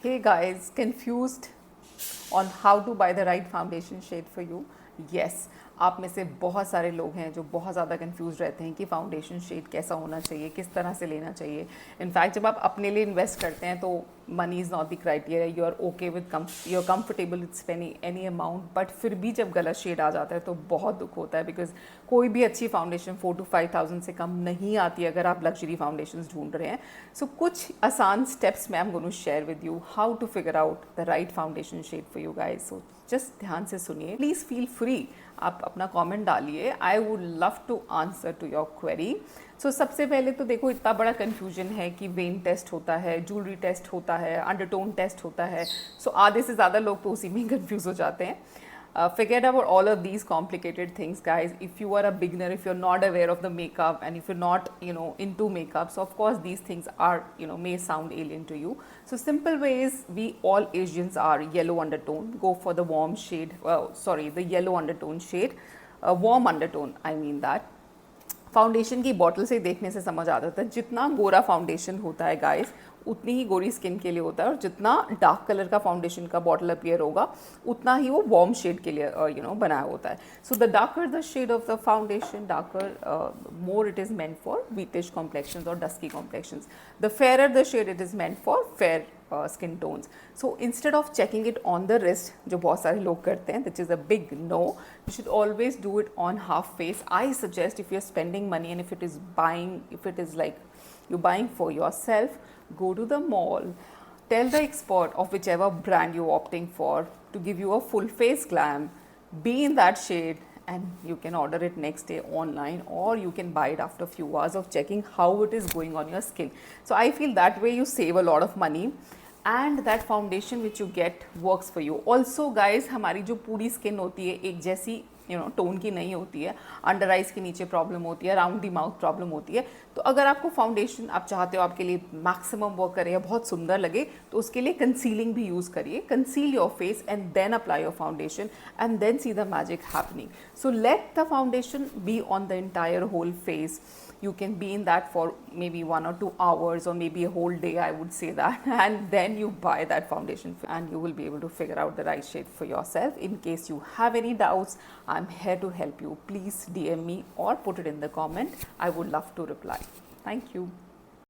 Hey guys, confused on how to buy the right foundation shade for you? Yes, आप में से बहुत सारे लोग हैं जो बहुत ज़्यादा कंफ्यूज रहते हैं कि फाउंडेशन शेड कैसा होना चाहिए, किस तरह से लेना चाहिए. इनफैक्ट जब आप अपने लिए इन्वेस्ट करते हैं तो money is not the criteria. You are okay with you are comfortable with spending any amount, but फिर भी जब गलत शेड आ जाता है तो बहुत दुख होता है. बिकॉज कोई भी अच्छी फाउंडेशन 4 to 5,000 से कम नहीं आती अगर आप लग्जरी फाउंडेशन ढूंढ रहे हैं. सो कुछ आसान स्टेप्स मैं am going to share with you how to figure out the right foundation shade for you guys. So just ध्यान से सुनिए, प्लीज़ फील फ्री, आप अपना कमेंट डालिए. I would love to answer to your query. So सबसे पहले तो देखो, इतना बड़ा कन्फ्यूजन है कि वेन टेस्ट होता है, ज्वेलरी टेस्ट होता है, अंडरटोन टेस्ट होता है. सो आधे से ज़्यादा लोग तो उसी में कन्फ्यूज़ हो जाते हैं. Forget about all of these complicated things, guys. If you are a beginner, if you're not aware of the makeup, and if you're not, into makeup, so of course these things are, may sound alien to you. So simple way is, we all Asians are yellow undertone. Go for the warm shade. The yellow undertone shade. Warm undertone, I mean that. Foundation की bottle से देखने से समझ आता था, जितना गोरा foundation होता है गाइस उतनी ही गोरी स्किन के लिए होता है, और जितना डार्क कलर का फाउंडेशन का बॉटल अपीयर होगा उतना ही वो वार्म शेड के लिए बनाया होता है. So the darker the shade of the foundation, darker more it is meant for wheatish complexions और dusky complexions. The fairer the shade, it is meant for fair skin tones. So instead of checking it on the wrist, जो बहुत सारे लोग करते हैं, which is a big no, you should always do it on half face. I suggest, if you're spending money and if it is like you're buying for yourself, go to the mall, tell the expert of whichever brand you're opting for to give you a full face glam, be in that shade, and you can order it next day online, or you can buy it after a few hours of checking how it is going on your skin. So I feel that way you save a lot of money, and that foundation which you get works for you. Also guys, हमारी जो पूरी skin होती है एक जैसी tone की नहीं होती है. अंडर आइज के नीचे प्रॉब्लम होती है, अराउंड द माउथ प्रॉब्लम होती है. तो अगर आपको फाउंडेशन आप चाहते हो आपके लिए मैक्सिमम वर्क करे या बहुत सुंदर लगे, तो उसके लिए कंसीलिंग भी यूज़ करिए. Conceal your face and then apply your foundation and then see the magic happening. So let the foundation be on the entire whole face. You can be in that for maybe 1 or 2 hours, or maybe a whole day, I would say that, and then you buy that foundation and you will be able to figure out the right shade for yourself. In case you have any doubts, I'm here to help you. Please DM me or put it in the comment. I would love to reply. Thank you.